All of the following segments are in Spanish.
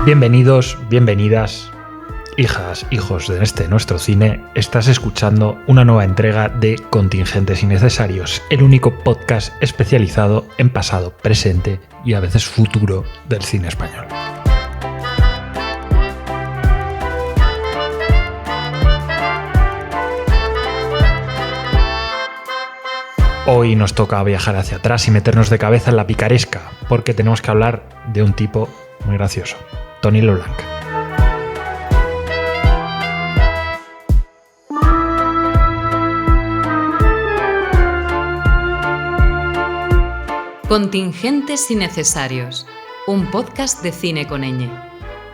Bienvenidos, bienvenidas, hijas, hijos de este nuestro cine. Estás escuchando una nueva entrega de Contingentes Innecesarios, el único podcast especializado en pasado, presente y a veces futuro del cine español. Hoy nos toca viajar hacia atrás y meternos de cabeza en la picaresca, porque tenemos que hablar de un tipo muy gracioso, Tony LeBlanc. Contingentes Innecesarios, un podcast de cine con ñ,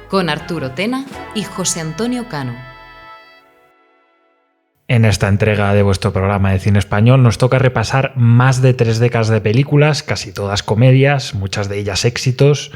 con Arturo Tena y José Antonio Cano. En esta entrega de vuestro programa de cine español nos toca repasar más de 3 décadas de películas, casi todas comedias, muchas de ellas éxitos,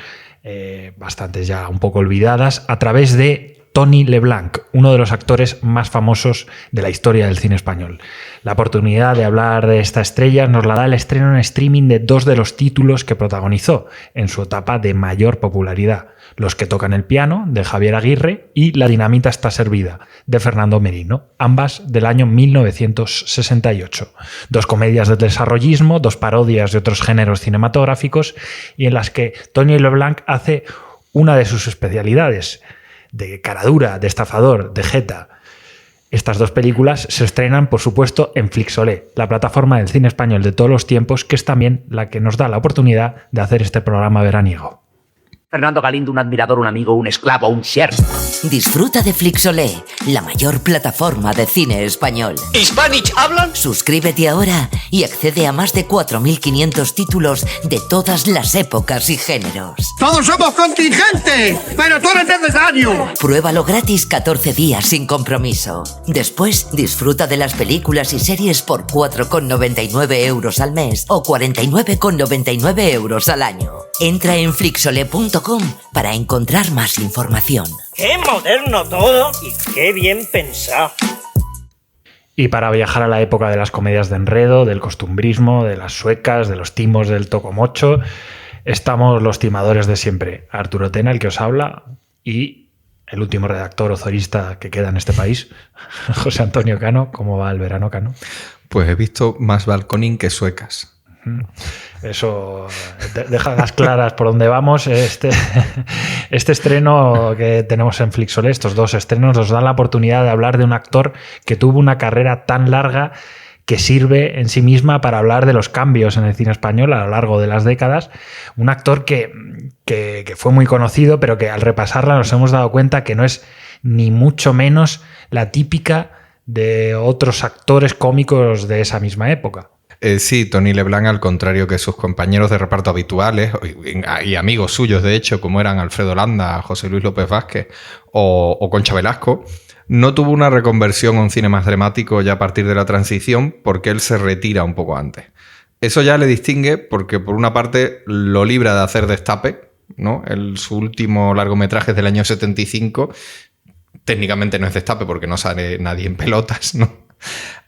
bastantes ya un poco olvidadas, a través de Tony LeBlanc, uno de los actores más famosos de la historia del cine español. La oportunidad de hablar de esta estrella nos la da el estreno en streaming de 2 de los títulos que protagonizó en su etapa de mayor popularidad: Los que tocan el piano, de Javier Aguirre, y La dinamita está servida, de Fernando Merino, ambas del año 1968. 2 comedias del desarrollismo, 2 parodias de otros géneros cinematográficos, y en las que Tony LeBlanc hace una de sus especialidades, de caradura, de estafador, de jeta. Estas 2 películas se estrenan, por supuesto, en Flixolé, la plataforma del cine español de todos los tiempos, que es también la que nos da la oportunidad de hacer este programa veraniego. Fernando Galindo, un admirador, un amigo, un esclavo, un siervo. Disfruta de Flixolé, la mayor plataforma de cine español. ¿Hispanic hablan? Suscríbete ahora y accede a más de 4.500 títulos de todas las épocas y géneros. ¡Todos somos contingentes! ¡Pero tú eres necesario! Pruébalo gratis 14 días sin compromiso. Después, disfruta de las películas y series por 4,99 euros al mes o 49,99 euros al año. Entra en flixolé.com para encontrar más información. ¡Qué moderno todo y qué bien pensado! Y para viajar a la época de las comedias de enredo, del costumbrismo, de las suecas, de los timos del tocomocho, estamos los timadores de siempre. Arturo Tena, el que os habla, y el último redactor ozorista que queda en este país, José Antonio Cano. ¿Cómo va el verano, Cano? Pues he visto más balconing que suecas. Eso deja las claras por dónde vamos. Este estreno que tenemos en Flixolé, estos 2 estrenos, nos dan la oportunidad de hablar de un actor que tuvo una carrera tan larga que sirve en sí misma para hablar de los cambios en el cine español a lo largo de las décadas. Un actor que fue muy conocido, pero que al repasarla nos hemos dado cuenta que no es ni mucho menos la típica de otros actores cómicos de esa misma época. Sí, Tony LeBlanc, al contrario que sus compañeros de reparto habituales y amigos suyos, de hecho, como eran Alfredo Landa, José Luis López Vázquez o Concha Velasco, no tuvo una reconversión a un cine más dramático ya a partir de la transición, porque él se retira un poco antes. Eso ya le distingue porque, por una parte, lo libra de hacer destape, ¿no? Su último largometraje es del año 75. Técnicamente no es destape porque no sale nadie en pelotas, ¿no?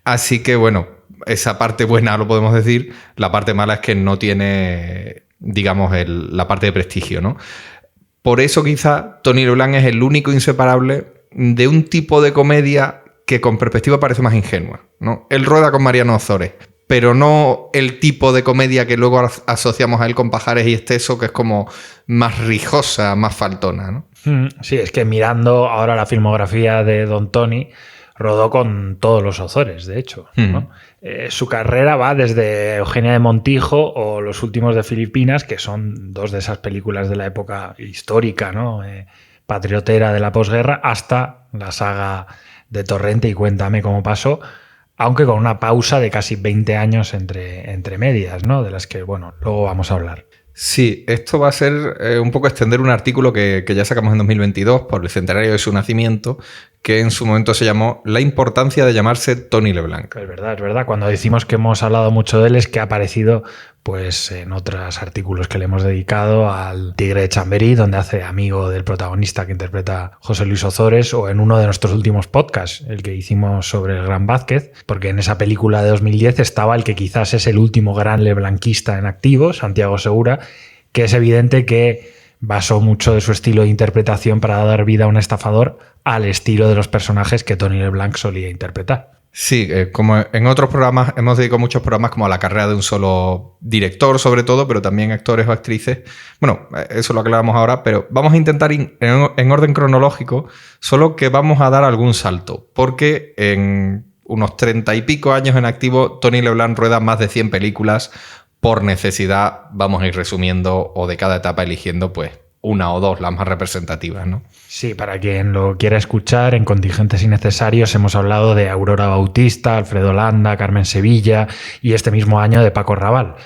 Así que, bueno, esa parte buena lo podemos decir. La parte mala es que no tiene, digamos, la parte de prestigio, ¿no? Por eso quizá Tony LeBlanc es el único inseparable de un tipo de comedia que con perspectiva parece más ingenua, ¿no? Él rueda con Mariano Ozores, pero no el tipo de comedia que luego asociamos a él con Pajares y Esteso, que es como más rijosa, más faltona, ¿no? Sí, es que mirando ahora la filmografía de Don Tony, rodó con todos los Ozores, de hecho, ¿no? Su carrera va desde Eugenia de Montijo o Los últimos de Filipinas, que son 2 de esas películas de la época histórica, ¿no? Patriotera de la posguerra, hasta la saga de Torrente y Cuéntame cómo pasó, aunque con una pausa de casi 20 años entre medias, ¿no? De las que, bueno, luego vamos a hablar. Sí, esto va a ser un poco extender un artículo que ya sacamos en 2022 por el centenario de su nacimiento, que en su momento se llamó La importancia de llamarse Tony LeBlanc. Es verdad. Cuando decimos que hemos hablado mucho de él es que ha aparecido pues en otros artículos que le hemos dedicado al Tigre de Chamberí, donde hace amigo del protagonista que interpreta José Luis Ozores, o en uno de nuestros últimos podcasts, el que hicimos sobre el Gran Vázquez, porque en esa película de 2010 estaba el que quizás es el último gran leblanquista en activo, Santiago Segura, que es evidente que basó mucho de su estilo de interpretación para dar vida a un estafador al estilo de los personajes que Tony LeBlanc solía interpretar. Sí, como en otros programas, hemos dedicado muchos programas como a la carrera de un solo director, sobre todo, pero también actores o actrices. Bueno, eso lo aclaramos ahora, pero vamos a intentar en orden cronológico, solo que vamos a dar algún salto, porque en unos 30 y pico años en activo, Tony LeBlanc rueda más de 100 películas. Por necesidad vamos a ir resumiendo o de cada etapa eligiendo pues una o dos, las más representativas, ¿no? Sí, para quien lo quiera escuchar, en Contingentes Innecesarios hemos hablado de Aurora Bautista, Alfredo Landa, Carmen Sevilla y este mismo año de Paco Raval.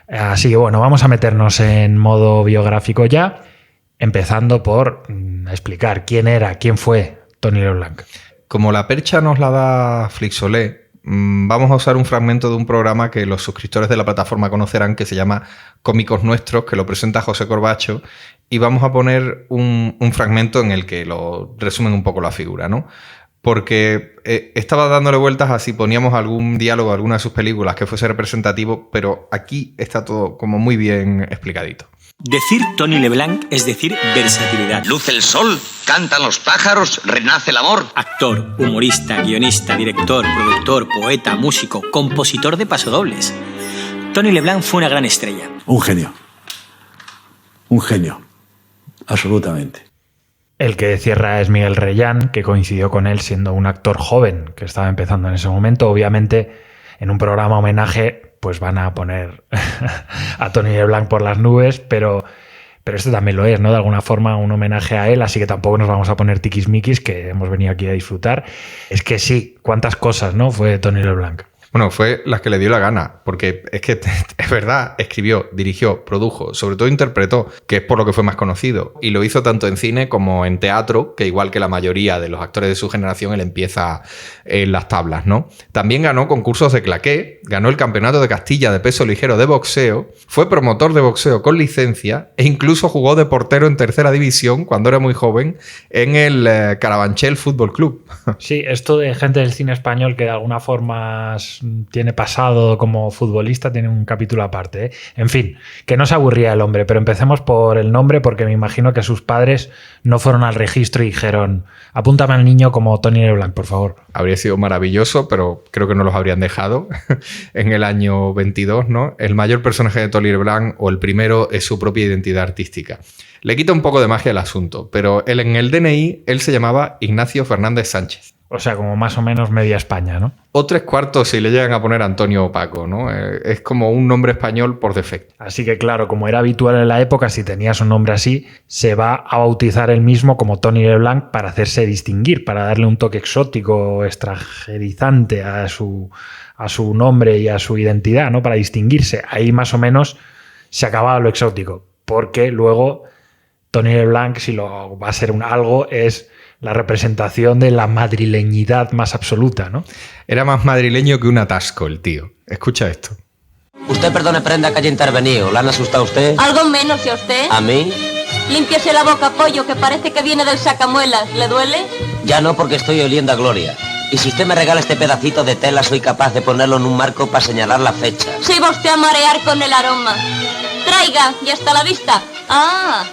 Así que bueno, vamos a meternos en modo biográfico ya, empezando por explicar quién fue Tony LeBlanc. Como la percha nos la da Flixolé, vamos a usar un fragmento de un programa que los suscriptores de la plataforma conocerán, que se llama Cómicos Nuestros, que lo presenta José Corbacho, y vamos a poner un fragmento en el que lo resumen un poco la figura, ¿no? Porque estaba dándole vueltas a si poníamos algún diálogo, alguna de sus películas que fuese representativo, pero aquí está todo como muy bien explicadito. Decir Tony LeBlanc es decir versatilidad. Luce el sol, cantan los pájaros, renace el amor. Actor, humorista, guionista, director, productor, poeta, músico, compositor de pasodobles. Tony LeBlanc fue una gran estrella. Un genio. Un genio. Absolutamente. El que cierra es Miguel Reyán, que coincidió con él siendo un actor joven que estaba empezando en ese momento. Obviamente, en un programa homenaje, pues van a poner a Tony LeBlanc por las nubes, pero esto también lo es, ¿no? De alguna forma un homenaje a él, así que tampoco nos vamos a poner tiquismiquis, que hemos venido aquí a disfrutar. Es que sí, cuántas cosas, ¿no? Fue Tony LeBlanc. Bueno, fue las que le dio la gana, porque es que es verdad, escribió, dirigió, produjo, sobre todo interpretó, que es por lo que fue más conocido, y lo hizo tanto en cine como en teatro, que igual que la mayoría de los actores de su generación, él empieza en las tablas, ¿no? También ganó concursos de claqué, ganó el campeonato de Castilla de peso ligero de boxeo, fue promotor de boxeo con licencia e incluso jugó de portero en tercera división cuando era muy joven en el Carabanchel Fútbol Club. Sí, esto de gente del cine español que de alguna forma tiene pasado como futbolista, tiene un capítulo aparte, ¿eh? En fin, que no se aburría el hombre, pero empecemos por el nombre, porque me imagino que sus padres no fueron al registro y dijeron: apúntame al niño como Tony LeBlanc, por favor. Habría sido maravilloso, pero creo que no los habrían dejado. En el año 22, ¿no? El mayor personaje de Tony LeBlanc, o el primero, es su propia identidad artística. Le quita un poco de magia al asunto, pero él, en el DNI, él se llamaba Ignacio Fernández Sánchez. O sea, como más o menos media España, ¿no? O 3/4 si le llegan a poner Antonio o Paco, ¿no? Es como un nombre español por defecto. Así que claro, como era habitual en la época, si tenías un nombre así, se va a bautizar él mismo como Tony LeBlanc para hacerse distinguir, para darle un toque exótico, extranjerizante a su nombre y a su identidad, ¿no? Para distinguirse. Ahí más o menos se acababa lo exótico, porque luego Tony LeBlanc, si lo va a ser algo, es la representación de la madrileñidad más absoluta, ¿no? Era más madrileño que un atasco el tío. Escucha esto. Usted perdone, prenda, que haya intervenido. ¿Le han asustado a usted? Algo menos, ¿y a usted? ¿A mí? Límpiese la boca, pollo, que parece que viene del sacamuelas. ¿Le duele? Ya no, porque estoy oliendo a gloria. Y si usted me regala este pedacito de tela, soy capaz de ponerlo en un marco para señalar la fecha. Se va usted a marear con el aroma. Traiga, y hasta la vista. Ah,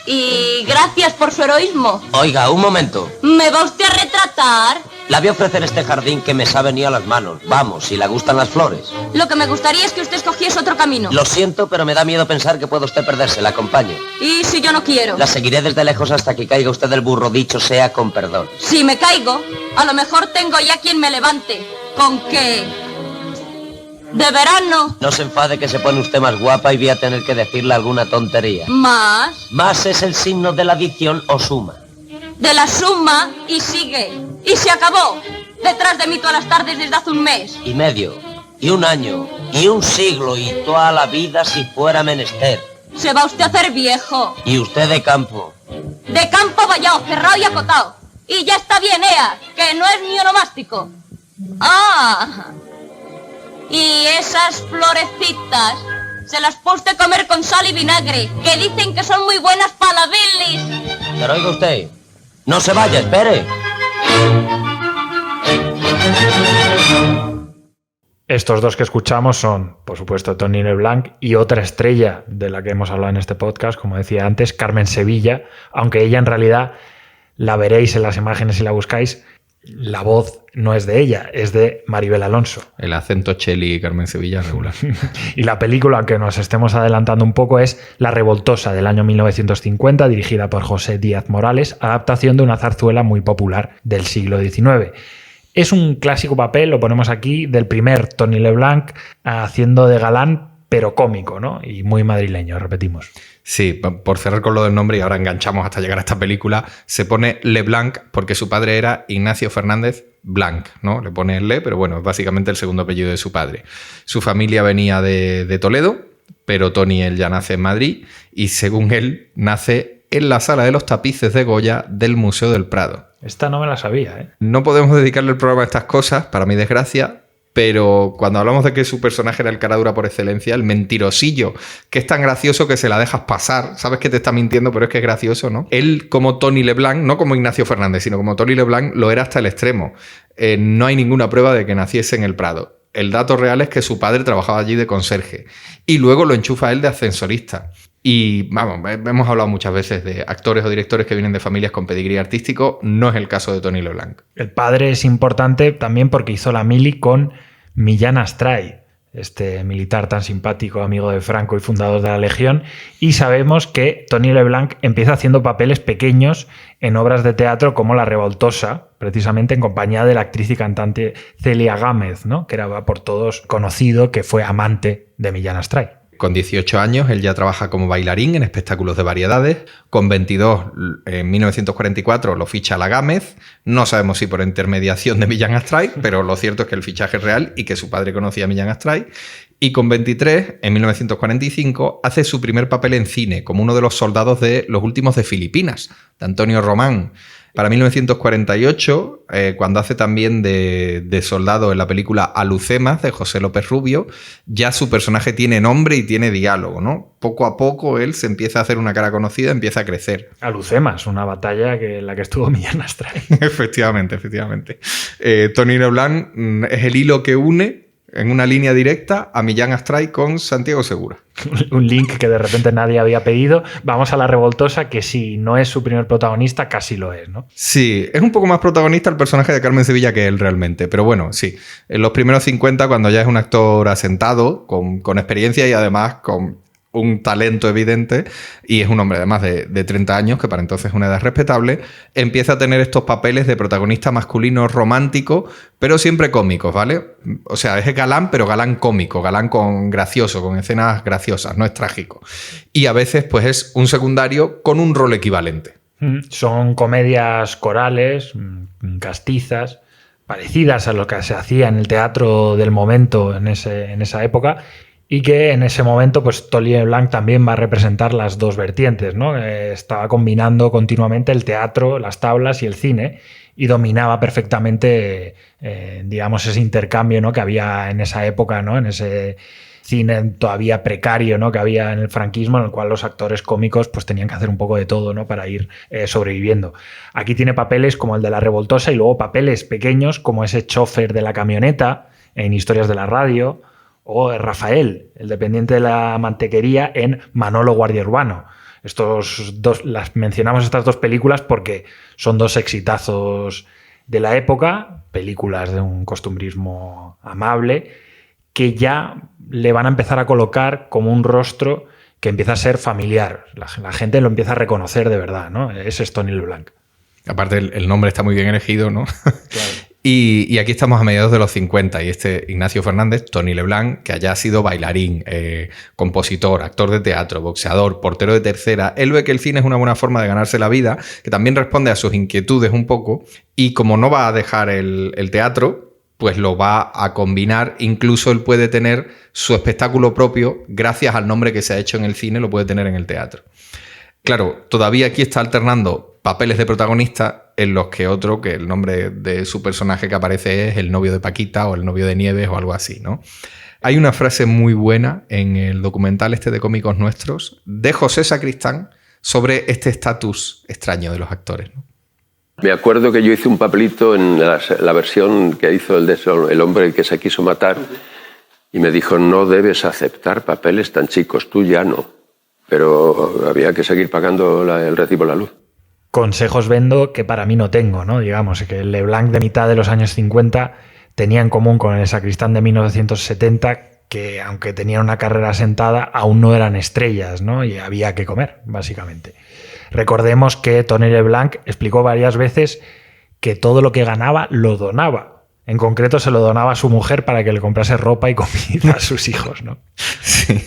y gracias por su heroísmo. Oiga, un momento. ¿Me va usted a retratar? La voy a ofrecer este jardín que me se ha venido a las manos. Vamos, si le gustan las flores. Lo que me gustaría es que usted escogiese otro camino. Lo siento, pero me da miedo pensar que puede usted perderse. La acompaño. ¿Y si yo no quiero? La seguiré desde lejos hasta que caiga usted del burro, dicho sea con perdón. Si me caigo, a lo mejor tengo ya quien me levante. ¿Con qué? ¿De verano? No se enfade, que se pone usted más guapa y voy a tener que decirle alguna tontería. ¿Más? Más es el signo de la adición o suma. De la suma y sigue. Y se acabó. Detrás de mí todas las tardes desde hace un mes. Y medio. Y un año. Y un siglo. Y toda la vida si fuera menester. Se va usted a hacer viejo. Y usted de campo. De campo vallado, cerrado y acotado. Y ya está bien, Ea, que no es ni onomástico. Ah. Y esas florecitas se las puede usted comer con sal y vinagre, que dicen que son muy buenas para la bilis. Pero oiga usted, no se vaya, espere. Estos dos que escuchamos son, por supuesto, Tony LeBlanc y otra estrella de la que hemos hablado en este podcast, como decía antes, Carmen Sevilla, aunque ella en realidad, la veréis en las imágenes si la buscáis, la voz no es de ella, es de Maribel Alonso. El acento Cheli y Carmen Sevilla regular. Y la película, aunque nos estemos adelantando un poco, es La Revoltosa, del año 1950, dirigida por José Díaz Morales, adaptación de una zarzuela muy popular del siglo XIX. Es un clásico papel, lo ponemos aquí, del primer Tony LeBlanc haciendo de galán, pero cómico, ¿no? Y muy madrileño, repetimos. Sí, por cerrar con lo del nombre y ahora enganchamos hasta llegar a esta película, se pone LeBlanc porque su padre era Ignacio Fernández Blanc, ¿no? Le pone el Le, pero bueno, es básicamente el segundo apellido de su padre. Su familia venía de Toledo, pero Tony él ya nace en Madrid y según él nace en la sala de los tapices de Goya del Museo del Prado. Esta no me la sabía, ¿eh? No podemos dedicarle el programa a estas cosas, para mi desgracia, pero cuando hablamos de que su personaje era el cara dura por excelencia, el mentirosillo, que es tan gracioso que se la dejas pasar, sabes que te está mintiendo, pero es que es gracioso, ¿no? Él, como Tony LeBlanc, no como Ignacio Fernández, sino como Tony LeBlanc, lo era hasta el extremo. No hay ninguna prueba de que naciese en el Prado. El dato real es que su padre trabajaba allí de conserje y luego lo enchufa él de ascensorista. Y vamos, hemos hablado muchas veces de actores o directores que vienen de familias con pedigrí artístico, no es el caso de Tony LeBlanc. El padre es importante también porque hizo la mili con Millán Astray, este militar tan simpático, amigo de Franco y fundador de la Legión, y sabemos que Tony LeBlanc empieza haciendo papeles pequeños en obras de teatro como La Revoltosa, precisamente en compañía de la actriz y cantante Celia Gámez, ¿no? Que era por todos conocido que fue amante de Millán Astray. Con 18 años, él ya trabaja como bailarín en espectáculos de variedades. Con 22, en 1944, lo ficha la Gámez. No sabemos si por intermediación de Millán Astray, pero lo cierto es que el fichaje es real y que su padre conocía a Millán Astray. Y con 23, en 1945, hace su primer papel en cine, como uno de los soldados de Los últimos de Filipinas, de Antonio Román. Para 1948, cuando hace también de soldado en la película Alucemas de José López Rubio, ya su personaje tiene nombre y tiene diálogo, ¿no? Poco a poco él se empieza a hacer una cara conocida, empieza a crecer. Alucemas, una batalla en la que estuvo Millán Astray. Efectivamente. Tony LeBlanc es el hilo que une en una línea directa a Millán Astray con Santiago Segura. Un link que de repente nadie había pedido. Vamos a La Revoltosa, que si no es su primer protagonista, casi lo es, ¿no? Sí, es un poco más protagonista el personaje de Carmen Sevilla que él realmente. Pero bueno, sí. En los primeros 50, cuando ya es un actor asentado, con experiencia y además con un talento evidente, y es un hombre además de 30 años, que para entonces es una edad respetable, empieza a tener estos papeles de protagonista masculino romántico, pero siempre cómicos, ¿vale? O sea, es galán, pero galán cómico, galán gracioso, con escenas graciosas, no es trágico. Y a veces, pues es un secundario con un rol equivalente. Son comedias corales, castizas, parecidas a lo que se hacía en el teatro del momento en esa época, y que en ese momento pues Tony LeBlanc también va a representar las dos vertientes, ¿no? Estaba combinando continuamente el teatro, las tablas y el cine, y dominaba perfectamente, digamos, ese intercambio, ¿no? Que había en esa época, ¿no? En ese cine todavía precario, ¿no? Que había en el franquismo, en el cual los actores cómicos pues tenían que hacer un poco de todo, ¿no? Para ir sobreviviendo. Aquí tiene papeles como el de La Revoltosa y luego papeles pequeños como ese chofer de la camioneta en Historias de la Radio, o Rafael, el dependiente de la mantequería en Manolo Guardia Urbano. Mencionamos estas dos películas porque son dos exitazos de la época, películas de un costumbrismo amable, que ya le van a empezar a colocar como un rostro que empieza a ser familiar. La gente lo empieza a reconocer de verdad, ¿no? Ese es Tony LeBlanc. Aparte, el nombre está muy bien elegido, ¿no? Claro. Y aquí estamos a mediados de los 50 y este Ignacio Fernández, Tony LeBlanc, que haya sido bailarín, compositor, actor de teatro, boxeador, portero de tercera, él ve que el cine es una buena forma de ganarse la vida, que también responde a sus inquietudes un poco, y como no va a dejar el teatro, pues lo va a combinar. Incluso él puede tener su espectáculo propio, gracias al nombre que se ha hecho en el cine, lo puede tener en el teatro. Claro, todavía aquí está alternando papeles de protagonista en los que que el nombre de su personaje que aparece es el novio de Paquita o el novio de Nieves o algo así, ¿no? Hay una frase muy buena en el documental de Cómicos Nuestros de José Sacristán sobre este estatus extraño de los actores, ¿no? Me acuerdo que yo hice un papelito en la versión que hizo el hombre que se quiso matar, Y me dijo, no debes aceptar papeles tan chicos, tú ya no. Pero había que seguir pagando el recibo de la luz. Consejos vendo que para mí no tengo, ¿no? Digamos que el Leblanc de mitad de los años 50 tenía en común con el Sacristán de 1970 que, aunque tenían una carrera asentada, aún no eran estrellas, ¿no? Y había que comer, básicamente. Recordemos que Tony Leblanc explicó varias veces que todo lo que ganaba lo donaba. En concreto se lo donaba a su mujer para que le comprase ropa y comida a sus hijos, ¿no? Sí.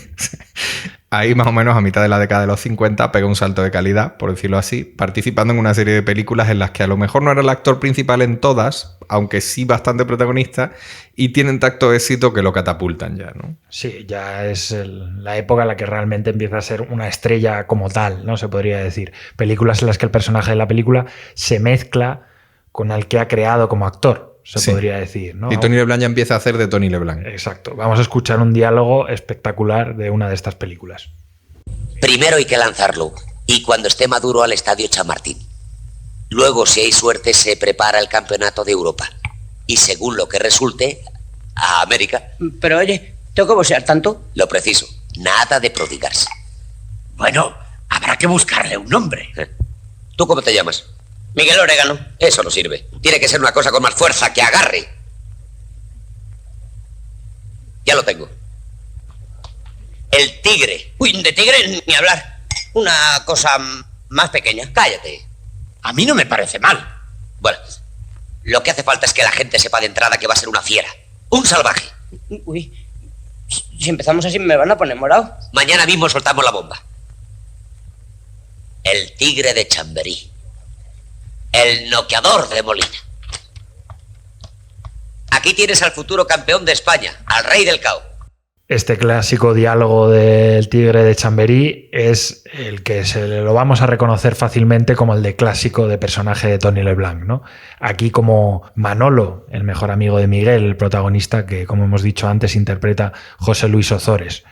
Ahí más o menos a mitad de la década de los 50 pega un salto de calidad, por decirlo así, participando en una serie de películas en las que a lo mejor no era el actor principal en todas, aunque sí bastante protagonista, y tienen tanto éxito que lo catapultan ya, ¿no? Sí, ya es la época en la que realmente empieza a ser una estrella como tal, ¿no? Se podría decir. Películas en las que el personaje de la película se mezcla con el que ha creado como actor, se podría decir, ¿no? Y Tony Leblanc ya empieza a hacer de Tony Leblanc. Exacto. Vamos a escuchar un diálogo espectacular de una de estas películas. Primero hay que lanzarlo, y cuando esté maduro al Estadio Chamartín. Luego, si hay suerte, se prepara el Campeonato de Europa. Y según lo que resulte, a América. Pero oye, ¿tengo que boxear tanto? Lo preciso, nada de prodigarse. Bueno, habrá que buscarle un nombre. ¿Tú cómo te llamas? Miguel Orégano. Eso no sirve. Tiene que ser una cosa con más fuerza, que agarre. Ya lo tengo. El Tigre. Uy, de tigre ni hablar. Una cosa más pequeña. Cállate. A mí no me parece mal. Bueno, lo que hace falta es que la gente sepa de entrada que va a ser una fiera. Un salvaje. Uy, si empezamos así me van a poner morado. Mañana mismo soltamos la bomba. El Tigre de Chamberí. El noqueador de Molina. Aquí tienes al futuro campeón de España, al rey del cao. Este clásico diálogo del Tigre de Chamberí es el que se lo vamos a reconocer fácilmente como el de clásico de personaje de Tony Leblanc, ¿no? Aquí como Manolo, el mejor amigo de Miguel, el protagonista que, como hemos dicho antes, interpreta José Luis Ozores.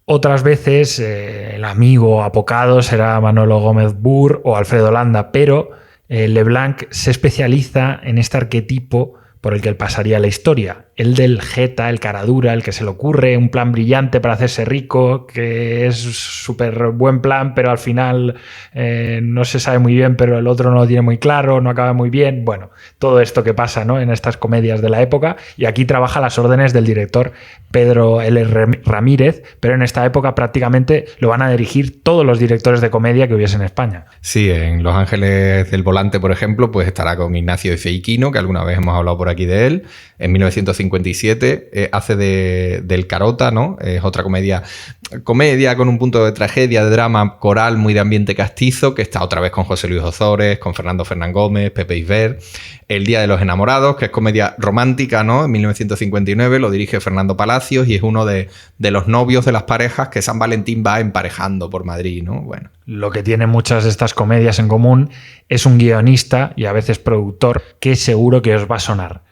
Otras veces el amigo apocado será Manolo Gómez Burr o Alfredo Landa, pero Leblanc se especializa en este arquetipo por el que él pasaría la historia. El del jeta, el caradura, el que se le ocurre un plan brillante para hacerse rico, que es súper buen plan, pero al final no se sabe muy bien, pero el otro no lo tiene muy claro, no acaba muy bien. Bueno, todo esto que pasa, ¿no?, en estas comedias de la época, y aquí trabaja a las órdenes del director Pedro L. Ramírez, pero en esta época prácticamente lo van a dirigir todos los directores de comedia que hubiese en España. Sí, en Los Ángeles del Volante, por ejemplo, pues estará con Ignacio Efeiquino, que alguna vez hemos hablado por aquí de él. En 1957 hace del Carota, ¿no? Es otra comedia con un punto de tragedia, de drama coral, muy de ambiente castizo, que está otra vez con José Luis Ozores, con Fernando Fernán Gómez, Pepe Isbert. El Día de los Enamorados, que es comedia romántica, ¿no? En 1959 lo dirige Fernando Palacios y es uno de los novios de las parejas que San Valentín va emparejando por Madrid, ¿no? Bueno. Lo que tienen muchas de estas comedias en común es un guionista y a veces productor que seguro que os va a sonar.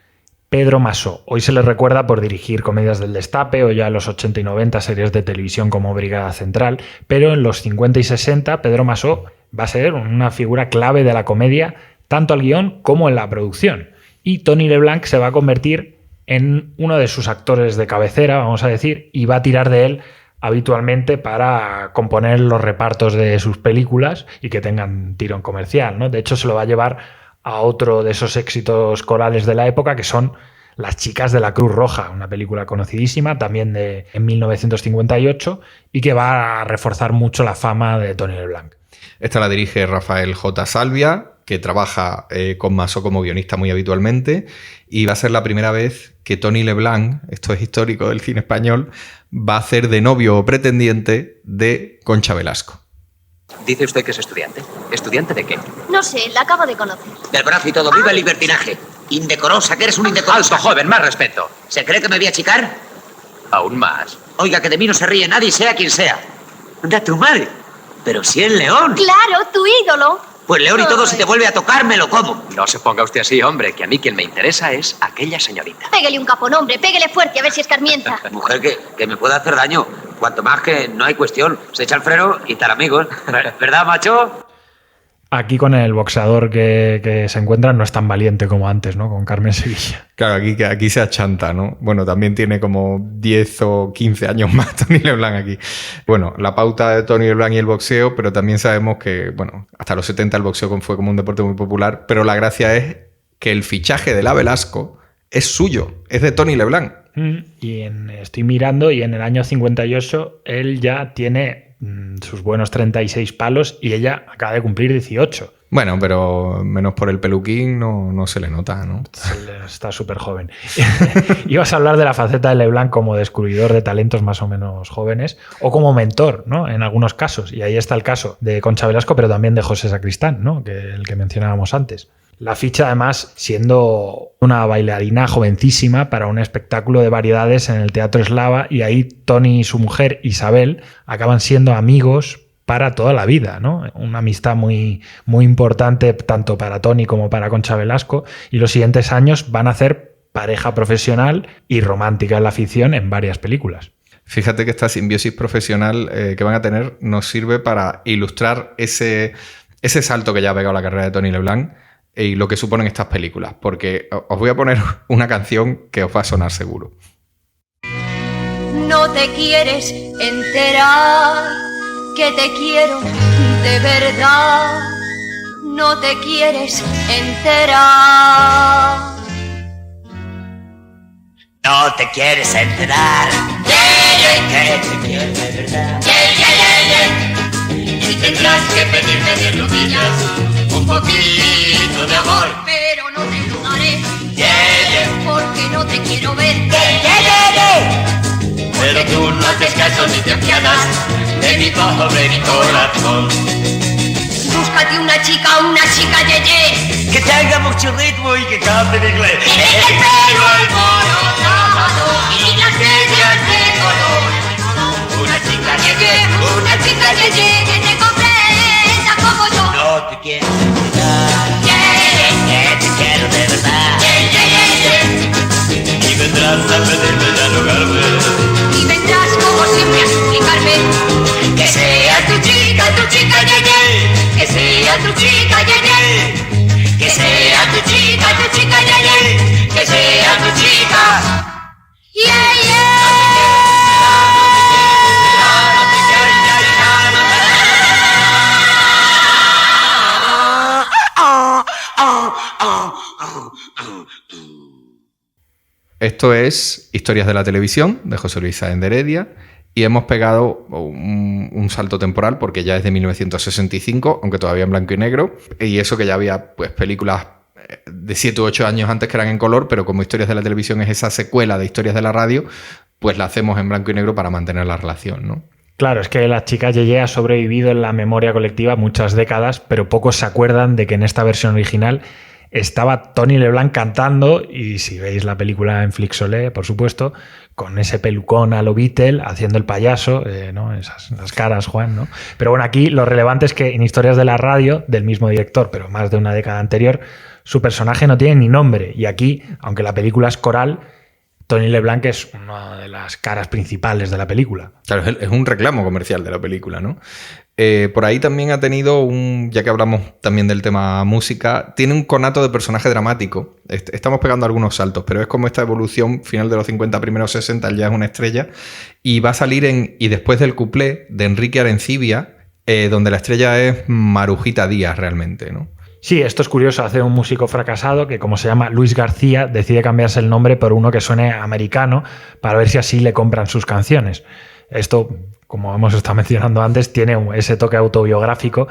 Pedro Masó. Hoy se le recuerda por dirigir comedias del Destape o ya en los 80 y 90 series de televisión como Brigada Central, pero en los 50 y 60 Pedro Masó va a ser una figura clave de la comedia, tanto al guión como en la producción. Y Tony Leblanc se va a convertir en uno de sus actores de cabecera, vamos a decir, y va a tirar de él habitualmente para componer los repartos de sus películas y que tengan tirón comercial, ¿no? De hecho, se lo va a llevar a otro de esos éxitos corales de la época, que son Las chicas de la Cruz Roja, una película conocidísima, también en 1958, y que va a reforzar mucho la fama de Tony Leblanc. Esta la dirige Rafael J. Salvia, que trabaja con Masó como guionista muy habitualmente, y va a ser la primera vez que Tony Leblanc, esto es histórico del cine español, va a hacer de novio o pretendiente de Concha Velasco. Dice usted que es estudiante. ¿Estudiante de qué? No sé, la acabo de conocer. Del brazo y todo, viva el libertinaje. Indecorosa, que eres un indecoroso. Alto, joven, más respeto. ¿Se cree que me voy a achicar? Aún más. Oiga, que de mí no se ríe nadie, sea quien sea. Anda tu madre. Pero si es León. Claro, tu ídolo. Pues León y todo, si te vuelve a tocar, me lo como. No se ponga usted así, hombre, que a mí quien me interesa es aquella señorita. Pégale un capón, hombre, pégale fuerte a ver si escarmienta. Mujer, que me puede hacer daño. Cuanto más que no hay cuestión. Se echa el freno y tal, amigos. ¿Verdad, macho? Aquí con el boxeador que se encuentra no es tan valiente como antes, ¿no? Con Carmen Sevilla. Claro, aquí se achanta, ¿no? Bueno, también tiene como 10 o 15 años más Tony LeBlanc aquí. Bueno, la pauta de Tony LeBlanc y el boxeo, pero también sabemos que, bueno, hasta los 70 el boxeo fue como un deporte muy popular, pero la gracia es que el fichaje de la Velasco es suyo, es de Tony LeBlanc. Y estoy mirando y en el año 58 él ya tiene sus buenos 36 palos y ella acaba de cumplir 18. Bueno, pero menos por el peluquín no se le nota, ¿no? Está súper joven. Ibas a hablar de la faceta de LeBlanc como descubridor de talentos más o menos jóvenes o como mentor, ¿no? En algunos casos. Y ahí está el caso de Concha Velasco, pero también de José Sacristán, ¿no? El que mencionábamos antes. La ficha, además, siendo una bailarina jovencísima para un espectáculo de variedades en el Teatro Eslava, y ahí Tony y su mujer, Isabel, acaban siendo amigos para toda la vida, ¿no? Una amistad muy, muy importante tanto para Tony como para Concha Velasco, y los siguientes años van a hacer pareja profesional y romántica en la ficción en varias películas. Fíjate que esta simbiosis profesional que van a tener nos sirve para ilustrar ese salto que ya ha pegado la carrera de Tony LeBlanc y lo que suponen estas películas, porque os voy a poner una canción que os va a sonar seguro. No te quieres enterar que te quiero de verdad. No te quieres enterar. No te quieres enterar que te quiero de verdad. Y tendrás que pedirme de rodillas un poquito de amor. Pero no te lo daré, porque no te quiero ver. Pero tú no haces caso ni te apiadas de mi pobre corazón. Búscate una chica yeye, que tenga mucho ritmo y que cante en inglés. Que tenga el pelo alborotado y las medias de color. Una chica yeye que te comprenda como yo. No te quiero enterar que te quiero de verdad. Y vendrás a pedirme ya rogarme. Y vendrás como siempre a suplicarme Que sea tu chica yeye. que sea tu chica yeye, Que sea tu chica yeye. que sea tu chica yeye. Esto es Historias de la Televisión, de José Luis Sáenz de Heredia, y hemos pegado un salto temporal porque ya es de 1965, aunque todavía en blanco y negro, y eso que ya había pues películas de 7 u 8 años antes que eran en color, pero como Historias de la Televisión es esa secuela de Historias de la Radio, pues la hacemos en blanco y negro para mantener la relación, ¿no? Claro, es que La chica Yeye ha sobrevivido en la memoria colectiva muchas décadas, pero pocos se acuerdan de que en esta versión original estaba Tony LeBlanc cantando, y si veis la película en Flixolé, por supuesto, con ese pelucón a lo Beatle, haciendo el payaso, ¿no? Esas caras, Juan, ¿no? Pero bueno, aquí lo relevante es que en Historias de la Radio, del mismo director, pero más de una década anterior, su personaje no tiene ni nombre, y aquí, aunque la película es coral, Tony LeBlanc es una de las caras principales de la película. Claro, es un reclamo comercial de la película, ¿no? Por ahí también ha tenido ya que hablamos también del tema música, tiene un conato de personaje dramático. Estamos pegando algunos saltos, pero es como esta evolución final de los 50, primeros 60, él ya es una estrella, y va a salir y después del cuplé de Enrique Arencibia, donde la estrella es Marujita Díaz realmente, ¿no? Sí, esto es curioso. Hace un músico fracasado que, como se llama Luis García, decide cambiarse el nombre por uno que suene americano para ver si así le compran sus canciones. Esto, como hemos estado mencionando antes, tiene ese toque autobiográfico,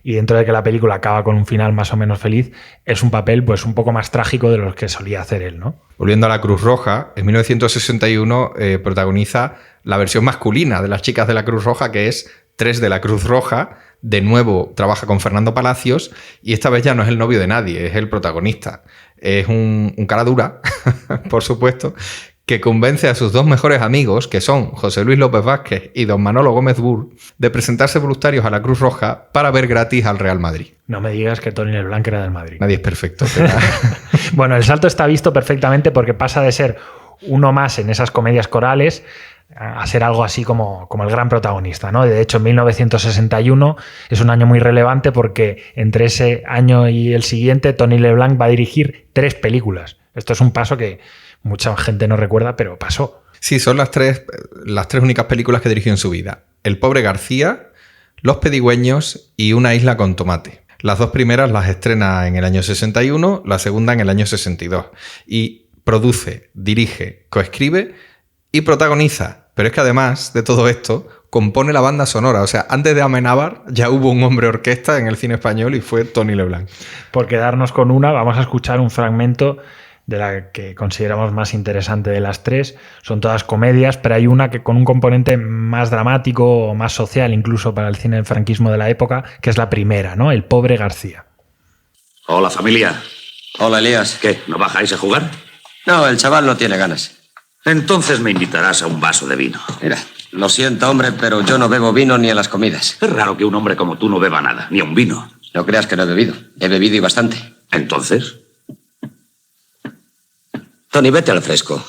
y dentro de que la película acaba con un final más o menos feliz, es un papel pues un poco más trágico de los que solía hacer él, ¿no? Volviendo a la Cruz Roja, en 1961 protagoniza la versión masculina de Las chicas de la Cruz Roja, que es Tres de la Cruz Roja. De nuevo trabaja con Fernando Palacios, y esta vez ya no es el novio de nadie, es el protagonista. Es un cara dura, por supuesto, que convence a sus dos mejores amigos, que son José Luis López Vázquez y don Manolo Gómez Burr, de presentarse voluntarios a la Cruz Roja para ver gratis al Real Madrid. No me digas que Tony LeBlanc era del Madrid. Nadie es perfecto. Bueno, el salto está visto perfectamente porque pasa de ser uno más en esas comedias corales a ser algo así como el gran protagonista, ¿no? De hecho, en 1961 es un año muy relevante porque entre ese año y el siguiente Tony LeBlanc va a dirigir 3 películas. Esto es un paso que mucha gente no recuerda, pero pasó. Sí, son las tres únicas películas que dirigió en su vida. El pobre García, Los pedigüeños y Una isla con tomate. Las 2 primeras las estrena en el año 61, la segunda en el año 62. Y produce, dirige, coescribe y protagoniza. Pero es que además de todo esto, compone la banda sonora. O sea, antes de Amenábar ya hubo un hombre orquesta en el cine español y fue Tony LeBlanc. Por quedarnos con una, vamos a escuchar un fragmento de la que consideramos más interesante de las 3. Son todas comedias, pero hay una que con un componente más dramático o más social, incluso para el cine del franquismo de la época, que es la primera, ¿no? El pobre García. Hola, familia. Hola, Elías. ¿Qué? ¿No bajáis a jugar? No, el chaval no tiene ganas. Entonces me invitarás a un vaso de vino. Mira, lo siento, hombre, pero yo no bebo vino ni en las comidas. Es raro que un hombre como tú no beba nada, ni un vino. No creas que no he bebido. He bebido y bastante. ¿Entonces? Tony, vete al fresco.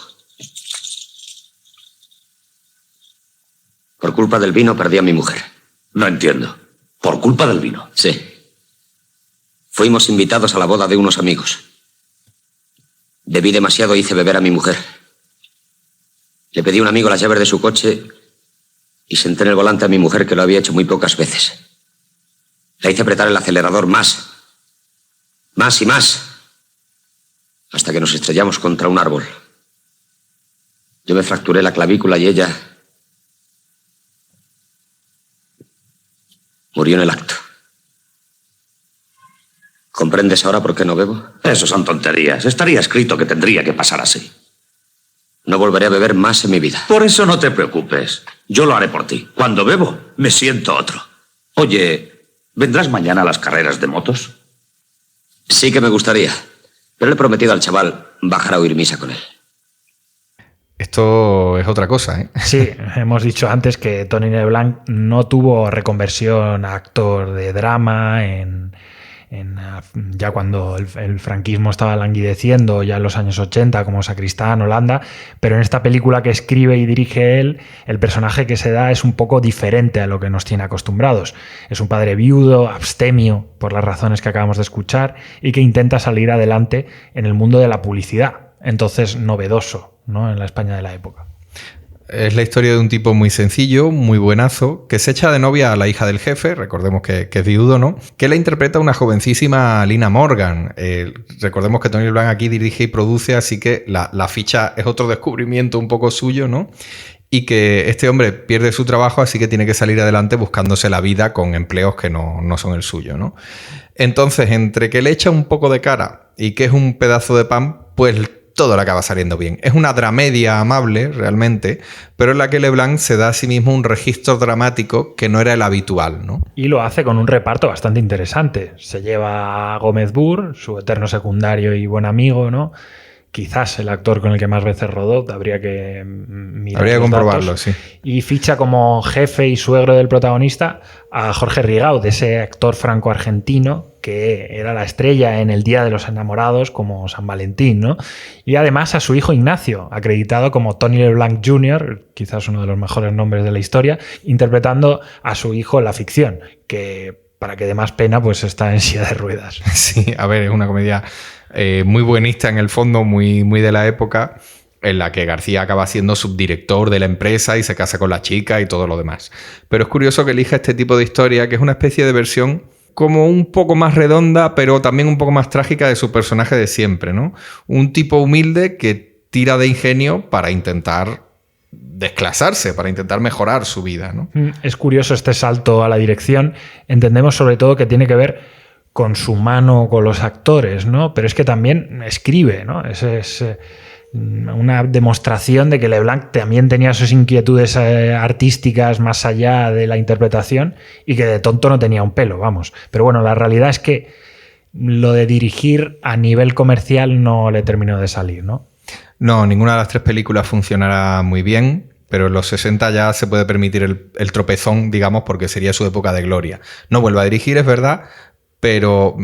Por culpa del vino perdí a mi mujer. No entiendo. ¿Por culpa del vino? Sí. Fuimos invitados a la boda de unos amigos. Bebí demasiado e hice beber a mi mujer. Le pedí a un amigo las llaves de su coche y senté en el volante a mi mujer, que lo había hecho muy pocas veces. La hice apretar el acelerador más. Más y más. Hasta que nos estrellamos contra un árbol. Yo me fracturé la clavícula y ella murió en el acto. ¿Comprendes ahora por qué no bebo? Eso son tonterías. Estaría escrito que tendría que pasar así. No volveré a beber más en mi vida. Por eso no te preocupes. Yo lo haré por ti. Cuando bebo, me siento otro. Oye, ¿vendrás mañana a las carreras de motos? Sí que me gustaría. Pero le he prometido al chaval bajar a oír misa con él. Esto es otra cosa, ¿eh? Sí, hemos dicho antes que Tony LeBlanc no tuvo reconversión a actor de drama ya cuando el franquismo estaba languideciendo, ya en los años 80, como Sacristán, Holanda, pero en esta película que escribe y dirige él, el personaje que se da es un poco diferente a lo que nos tiene acostumbrados. Es un padre viudo, abstemio, por las razones que acabamos de escuchar, y que intenta salir adelante en el mundo de la publicidad, entonces novedoso, ¿no?, en la España de la época. Es la historia de un tipo muy sencillo, muy buenazo, que se echa de novia a la hija del jefe, recordemos que es viudo, ¿no? Que la interpreta una jovencísima Lina Morgan. Recordemos que Tony LeBlanc aquí dirige y produce, así que la ficha es otro descubrimiento un poco suyo, ¿no? Y que este hombre pierde su trabajo, así que tiene que salir adelante buscándose la vida con empleos que no son el suyo, ¿no? Entonces, entre que le echa un poco de cara y que es un pedazo de pan, pues todo le acaba saliendo bien. Es una dramedia amable, realmente, pero en la que LeBlanc se da a sí mismo un registro dramático que no era el habitual, ¿no? Y lo hace con un reparto bastante interesante. Se lleva a Gómez Burr, su eterno secundario y buen amigo, ¿no? Quizás el actor con el que más veces rodó, habría que mirar. Habría que comprobarlo, datos. Sí. Y ficha como jefe y suegro del protagonista a Jorge Rigaud, ese actor franco-argentino que era la estrella en El Día de los Enamorados, como San Valentín, ¿no? Y además a su hijo Ignacio, acreditado como Tony LeBlanc Jr., quizás uno de los mejores nombres de la historia, interpretando a su hijo en la ficción, que para que dé más pena, pues está en silla de ruedas. Sí, a ver, es una comedia muy buenista en el fondo, muy, muy de la época, en la que García acaba siendo subdirector de la empresa y se casa con la chica y todo lo demás. Pero es curioso que elija este tipo de historia, que es una especie de versión como un poco más redonda, pero también un poco más trágica de su personaje de siempre, ¿no? Un tipo humilde que tira de ingenio para intentar desclasarse, para intentar mejorar su vida, ¿no? Es curioso este salto a la dirección. Entendemos sobre todo que tiene que ver con su mano con los actores, ¿no? Pero es que también escribe, ¿no? Es una demostración de que LeBlanc también tenía sus inquietudes artísticas más allá de la interpretación y que de tonto no tenía un pelo, vamos. Pero bueno, la realidad es que lo de dirigir a nivel comercial no le terminó de salir, ¿no? No, ninguna de las 3 películas funcionará muy bien, pero en los 60 ya se puede permitir el tropezón, digamos, porque sería su época de gloria. No vuelve a dirigir, es verdad, pero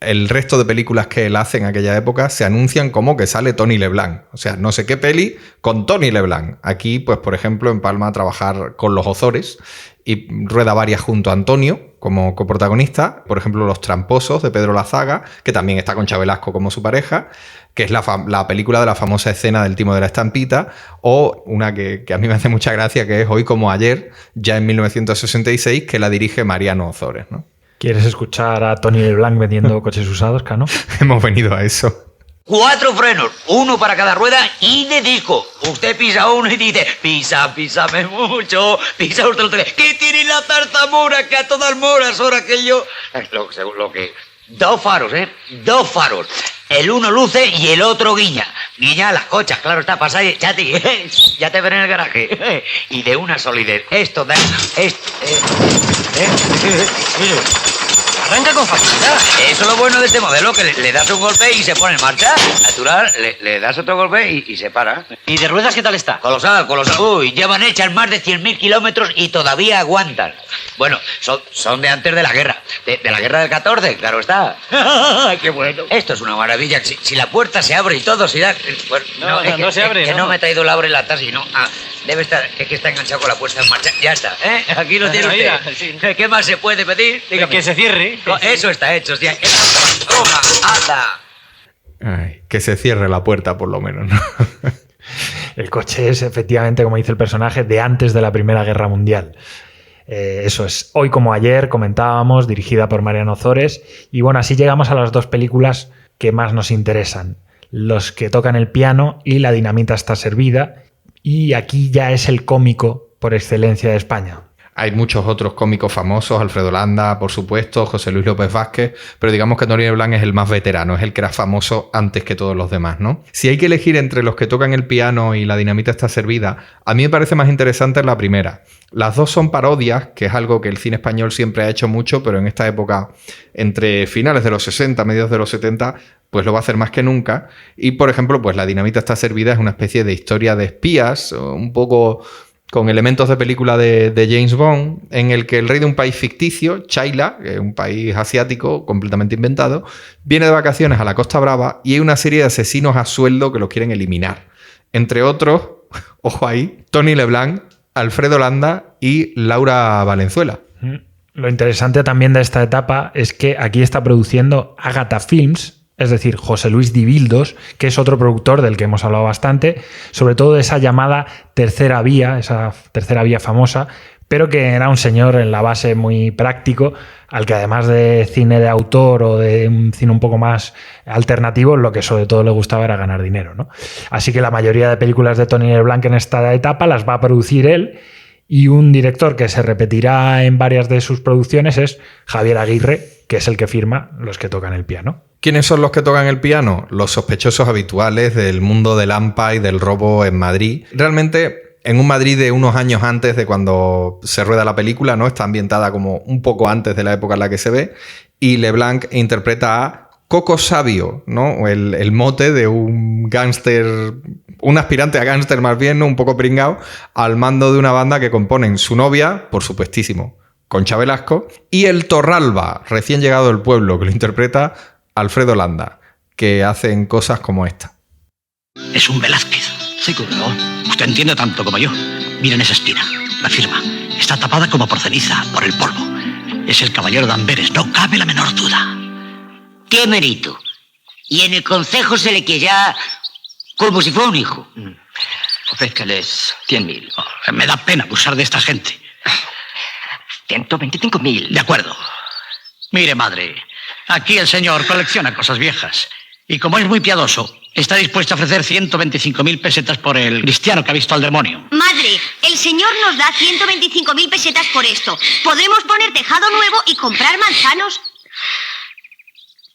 el resto de películas que él hace en aquella época se anuncian como que sale Tony LeBlanc. O sea, no sé qué peli con Tony LeBlanc. Aquí, pues, por ejemplo, en Palma a trabajar con Los Ozores y rueda varias junto a Antonio como coprotagonista. Por ejemplo, Los Tramposos, de Pedro Lazaga, que también está con Chabelasco como su pareja, que es la película de la famosa escena del timo de la estampita, o una que a mí me hace mucha gracia, que es Hoy como ayer, ya en 1966, que la dirige Mariano Ozores, ¿no? ¿Quieres escuchar a Tony LeBlanc vendiendo coches usados, Cano? Hemos venido a eso. 4 frenos, 1 para cada rueda y de disco. Usted pisa uno y dice, písame mucho, pisa usted otro. ¿Qué tiene la zarzamora que a todas moras ahora que yo? Lo que... 2 faros, 2 faros. El uno luce y el otro guiña. Guiña a las cochas, claro está, pasa ahí, chati, ya te veré en el garaje. Y de una solidez. Esto da... Arranca con facilidad. Eso es lo bueno de este modelo, que le das un golpe y se pone en marcha. Natural, le das otro golpe y se para. ¿Y de ruedas qué tal está? Colosal. Uy, llevan hechas más de 100.000 kilómetros y todavía aguantan. Bueno, son de antes de la guerra. De la guerra del 14, claro está. ¡Qué bueno! Esto es una maravilla. Si la puerta se abre y todo, si da... Pues, no se abre, que no me he traído la abrelata, sino... debe estar... Es que está enganchado con la puerta en marcha. Ya está, ¿eh? Aquí lo tiene usted. Sí. ¿Qué más se puede pedir? Dígame. Que se cierre. Eso está hecho. Tía. ¡Toma! ¡Anda! Ay, que se cierre la puerta, por lo menos, ¿no? El coche es, efectivamente, como dice el personaje, de antes de la Primera Guerra Mundial. Eso es Hoy como ayer, comentábamos, dirigida por Mariano Ozores. Y bueno, así llegamos a las 2 películas que más nos interesan. Los que tocan el piano y La dinamita está servida. Y aquí ya es el cómico por excelencia de España. Hay muchos otros cómicos famosos, Alfredo Landa, por supuesto, José Luis López Vázquez, pero digamos que Tony LeBlanc es el más veterano, es el que era famoso antes que todos los demás, ¿no? Si hay que elegir entre los que tocan el piano y La dinamita está servida, a mí me parece más interesante la primera. Las dos son parodias, que es algo que el cine español siempre ha hecho mucho, pero en esta época, entre finales de los 60, mediados de los 70, pues lo va a hacer más que nunca. Y, por ejemplo, pues La dinamita está servida es una especie de historia de espías, un poco con elementos de película de James Bond, en el que el rey de un país ficticio, China, que es un país asiático completamente inventado, viene de vacaciones a la Costa Brava y hay una serie de asesinos a sueldo que los quieren eliminar. Entre otros, ojo ahí, Tony LeBlanc, Alfredo Landa y Laura Valenzuela. Lo interesante también de esta etapa es que aquí está produciendo Agatha Films, es decir, José Luis Dibildos, que es otro productor del que hemos hablado bastante, sobre todo de esa llamada tercera vía, esa tercera vía famosa, pero que era un señor en la base muy práctico, al que además de cine de autor o de un cine un poco más alternativo, lo que sobre todo le gustaba era ganar dinero, ¿no? Así que la mayoría de películas de Tony LeBlanc en esta etapa las va a producir él, y un director que se repetirá en varias de sus producciones es Javier Aguirre, que es el que firma Los que tocan el piano. ¿Quiénes son los que tocan el piano? Los sospechosos habituales del mundo del AMPA y del robo en Madrid. Realmente, en un Madrid de unos años antes de cuando se rueda la película, ¿no? Está ambientada como un poco antes de la época en la que se ve, y LeBlanc interpreta a Coco Sabio, ¿no? El mote de un gángster, un aspirante a gángster más bien, ¿no? Un poco pringao, al mando de una banda que componen su novia, por supuestísimo, Concha Velasco, y el Torralba, recién llegado del pueblo, que lo interpreta Alfredo Landa, que hacen cosas como esta. Es un Velázquez. Sí, claro. Usted entiende tanto como yo. Miren esa esquina, la firma. Está tapada como por ceniza, por el polvo. Es el caballero de Amberes, no cabe la menor duda. ¡Qué mérito! Y en el concejo se le queda como si fuera un hijo. Ofrézcales 100.000. Me da pena abusar de esta gente. 125.000. De acuerdo. Mire, madre, aquí el señor colecciona cosas viejas. Y como es muy piadoso, está dispuesto a ofrecer 125.000 pesetas por el cristiano que ha visto al demonio. Madre, el señor nos da 125.000 pesetas por esto. Podremos poner tejado nuevo y comprar manzanos.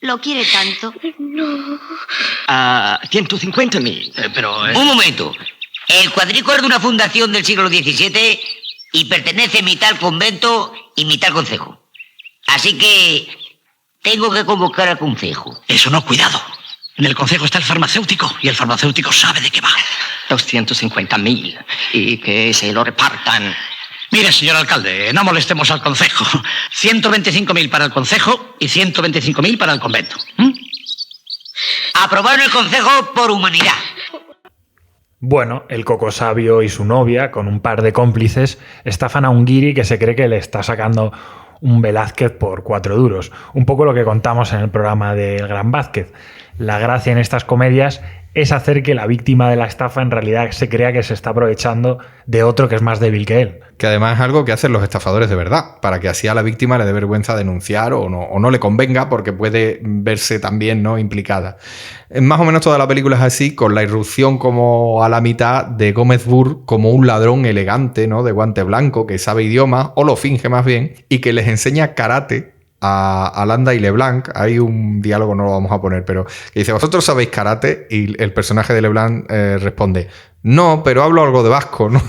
¿Lo quiere tanto? No. 150.000. Pero... Un momento. El cuadrico es de una fundación del siglo XVII y pertenece mitad al convento y mitad al concejo. Así que tengo que convocar al concejo. Eso no, cuidado. En el concejo está el farmacéutico y el farmacéutico sabe de qué va. 250.000. Y que se lo repartan Mire, señor alcalde, no molestemos al concejo. 125.000 para el concejo y 125.000 para el convento. Aprobado en el concejo por humanidad. Bueno, el Coco Sabio y su novia, con un par de cómplices, estafan a un guiri que se cree que le está sacando un Velázquez por 4 duros. Un poco lo que contamos en el programa del Gran Vázquez. La gracia en estas comedias es hacer que la víctima de la estafa en realidad se crea que se está aprovechando de otro que es más débil que él. Que además es algo que hacen los estafadores de verdad, para que así a la víctima le dé vergüenza denunciar o no le convenga porque puede verse también, ¿no?, implicada. Más o menos toda la película es así, con la irrupción como a la mitad de Gómez Burr como un ladrón elegante, ¿no?, de guante blanco, que sabe idiomas, o lo finge más bien, y que les enseña karate a Landa y LeBlanc. Hay un diálogo, no lo vamos a poner, pero que dice: ¿vosotros sabéis karate? Y el personaje de LeBlanc responde: no, pero hablo algo de vasco, ¿no?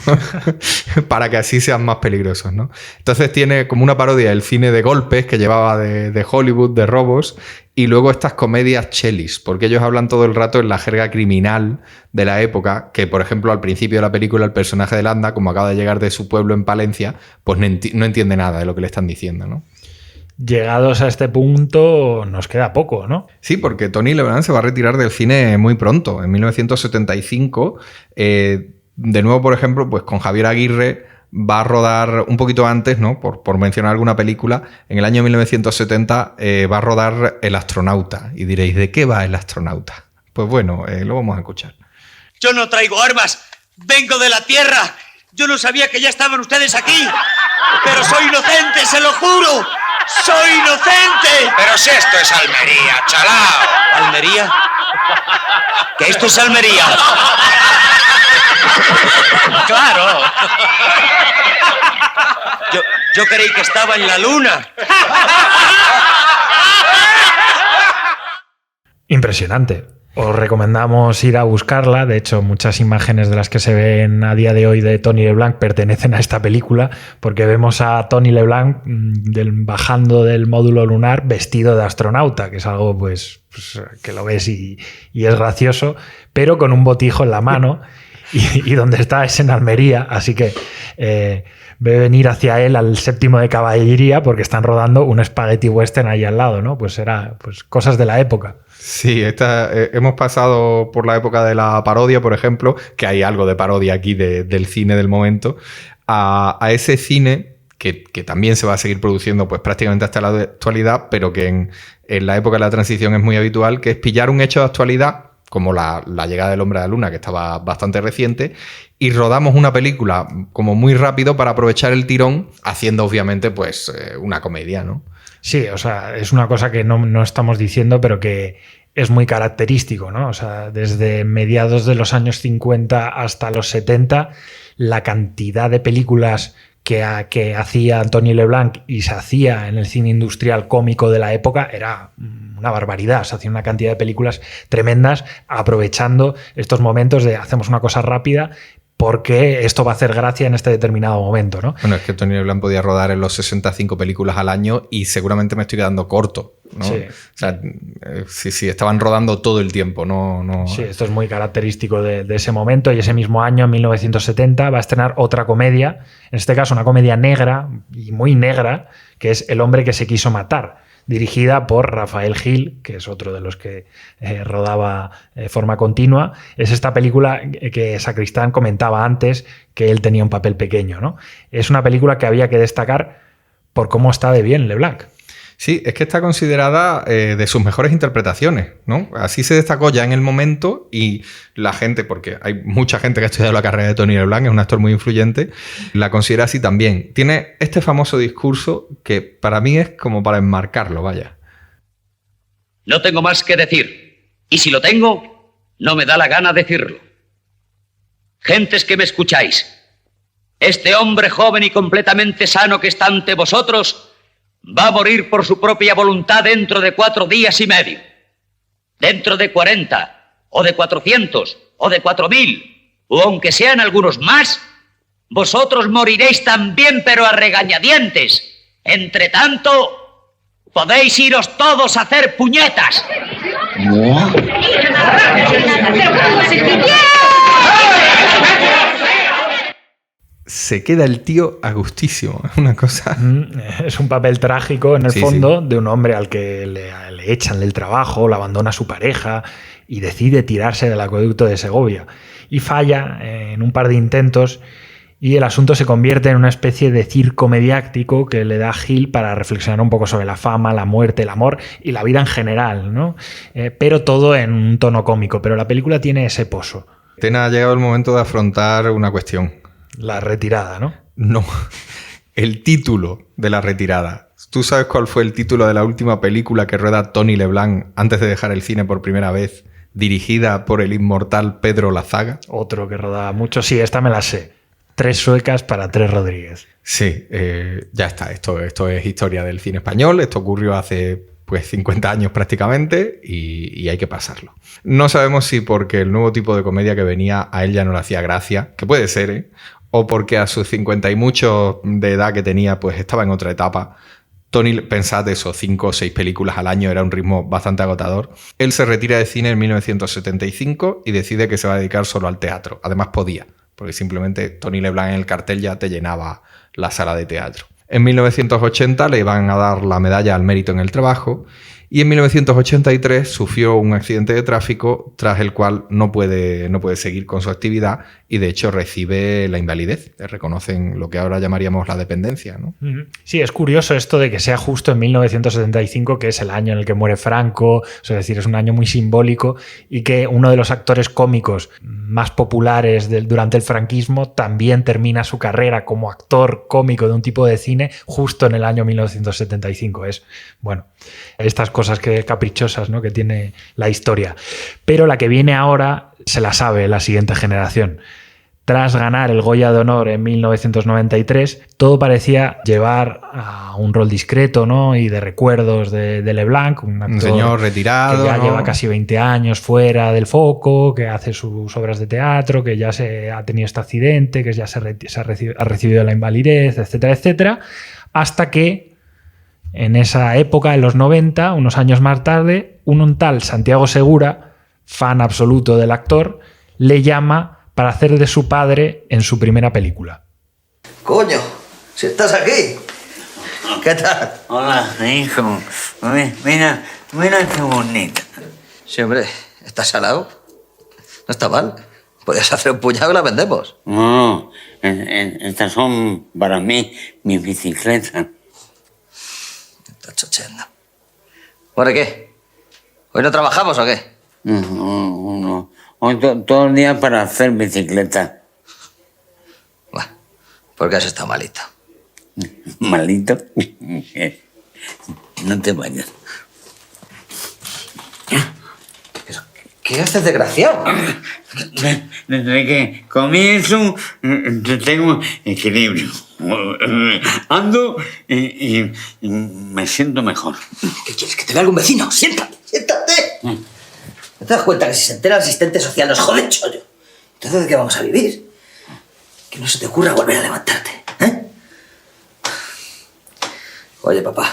Para que así sean más peligrosos, ¿no? Entonces tiene como una parodia el cine de golpes que llevaba de Hollywood, de robos, y luego estas comedias chelis, porque ellos hablan todo el rato en la jerga criminal de la época, que por ejemplo al principio de la película el personaje de Landa, como acaba de llegar de su pueblo en Palencia, pues no entiende nada de lo que le están diciendo, ¿no? Llegados a este punto nos queda poco, ¿no? Sí, porque Tony LeBlanc se va a retirar del cine muy pronto, en 1975. De nuevo, por ejemplo, pues con Javier Aguirre va a rodar un poquito antes, ¿no?, por mencionar alguna película. En el año 1970 va a rodar El astronauta. Y diréis, ¿de qué va El astronauta? Pues bueno, lo vamos a escuchar. Yo no traigo armas, vengo de la Tierra. Yo no sabía que ya estaban ustedes aquí, pero soy inocente, se lo juro. ¡Soy inocente! Pero si esto es Almería, chalao. ¿Almería? ¿Que esto es Almería? Claro. Yo creí que estaba en la luna. Impresionante. Os recomendamos ir a buscarla. De hecho, muchas imágenes de las que se ven a día de hoy de Tony LeBlanc pertenecen a esta película, porque vemos a Tony LeBlanc bajando del módulo lunar vestido de astronauta, que es algo pues que lo ves y es gracioso, pero con un botijo en la mano y donde está es en Almería, así que ve venir hacia él al 7º de caballería porque están rodando un spaghetti western ahí al lado, ¿no? Pues era cosas de la época. Sí, hemos pasado por la época de la parodia, por ejemplo, que hay algo de parodia aquí del cine del momento, a ese cine que también se va a seguir produciendo pues prácticamente hasta la actualidad, pero que en la época de la transición es muy habitual, que es pillar un hecho de actualidad, como la llegada del hombre a la luna, que estaba bastante reciente, y rodamos una película como muy rápido para aprovechar el tirón, haciendo obviamente pues una comedia, ¿no? Sí, o sea, es una cosa que no estamos diciendo, pero que es muy característico, ¿no? O sea, desde mediados de los años 50 hasta los 70, la cantidad de películas que hacía Tony LeBlanc y se hacía en el cine industrial cómico de la época era una barbaridad. Se hacía una cantidad de películas tremendas aprovechando estos momentos de hacemos una cosa rápida porque esto va a hacer gracia en este determinado momento, ¿no? Bueno, es que Tony LeBlanc podía rodar en los 65 películas al año y seguramente me estoy quedando corto, ¿no? Sí. O sea, sí, estaban rodando todo el tiempo, no... Sí, esto es muy característico de ese momento, y ese mismo año, en 1970, va a estrenar otra comedia, en este caso una comedia negra, y muy negra, que es El hombre que se quiso matar, dirigida por Rafael Gil, que es otro de los que rodaba de forma continua. Es esta película que Sacristán comentaba antes, que él tenía un papel pequeño, ¿no? Es una película que había que destacar por cómo está de bien LeBlanc. Sí, es que está considerada de sus mejores interpretaciones, ¿no? Así se destacó ya en el momento, y la gente, porque hay mucha gente que ha estudiado la carrera de Tony LeBlanc, es un actor muy influyente, la considera así también. Tiene este famoso discurso que para mí es como para enmarcarlo, vaya. No tengo más que decir, y si lo tengo, no me da la gana decirlo. Gentes que me escucháis, este hombre joven y completamente sano que está ante vosotros va a morir por su propia voluntad dentro de 4 días y medio. Dentro de 40, o de 400, o de 4000, o aunque sean algunos más, vosotros moriréis también, pero a regañadientes. Entre tanto, podéis iros todos a hacer puñetas. se queda el tío a gustísimo. Es una cosa... Es un papel trágico, en el Sí, fondo, de un hombre al que le echan del trabajo, le abandona a su pareja y decide tirarse del acueducto de Segovia. Y falla en un par de intentos y el asunto se convierte en una especie de circo mediático que le da a Hill para reflexionar un poco sobre la fama, la muerte, el amor y la vida en general, ¿no? Pero todo en un tono cómico. Pero la película tiene ese pozo. Tena, ha llegado el momento de afrontar una cuestión. La retirada, ¿no? No, el título de la retirada. ¿Tú sabes cuál fue el título de la última película que rueda Tony LeBlanc antes de dejar el cine por primera vez, dirigida por el inmortal Pedro Lazaga? Otro que rodaba mucho. Sí, esta me la sé. 3 suecas para 3 Rodríguez. Sí, ya está. Esto es historia del cine español. Esto ocurrió hace 50 años prácticamente y hay que pasarlo. No sabemos si porque el nuevo tipo de comedia que venía a él ya no le hacía gracia, que puede ser, o porque a sus 50 y muchos de edad que tenía, pues estaba en otra etapa. Tony, pensad eso, 5 o 6 películas al año, era un ritmo bastante agotador. Él se retira de cine en 1975 y decide que se va a dedicar solo al teatro. Además podía, porque simplemente Tony LeBlanc en el cartel ya te llenaba la sala de teatro. En 1980 le iban a dar la medalla al mérito en el trabajo y en 1983 sufrió un accidente de tráfico tras el cual no puede seguir con su actividad y de hecho recibe la invalidez. Le reconocen lo que ahora llamaríamos la dependencia, ¿no? Sí, es curioso esto de que sea justo en 1975, que es el año en el que muere Franco, es decir, es un año muy simbólico y que uno de los actores cómicos más populares durante el franquismo también termina su carrera como actor cómico de un tipo de cine justo en el año 1975. Es, bueno, estas cosas caprichosas, ¿no?, que tiene la historia. Pero la que viene ahora se la sabe la siguiente generación. Tras ganar el Goya de Honor en 1993, todo parecía llevar a un rol discreto, ¿no?, y de recuerdos de LeBlanc, un señor retirado, que ya ¿no?, lleva casi 20 años fuera del foco, que hace sus obras de teatro, que ya ha tenido este accidente, que ya ha recibido la invalidez, etcétera, etcétera, hasta que en esa época, en los 90, unos años más tarde, un tal Santiago Segura, fan absoluto del actor, le llama para hacer de su padre en su primera película. Coño, si estás aquí. ¿Qué tal? Hola, hijo. Mira qué bonita. Sí, hombre, ¿estás salado? No está mal. Podrías hacer un puñado y la vendemos. No, estas son para mí mis bicicletas. Estás chocheando. ¿Por qué? ¿Hoy no trabajamos o qué? No. Hoy todo el día para hacer bicicleta. Bueno, ¿por qué has estado malito? ¿Malito? No te vayas. ¿Qué haces, desgraciado? Desde que comienzo, tengo equilibrio. Ando y me siento mejor. ¿Qué quieres? ¿Que te vea algún vecino? ¡Siéntate! ¿No te das cuenta que si se entera el asistente social nos jode, chollo? Entonces, ¿de qué vamos a vivir? Que no se te ocurra volver a levantarte, ¿eh? Oye, papá.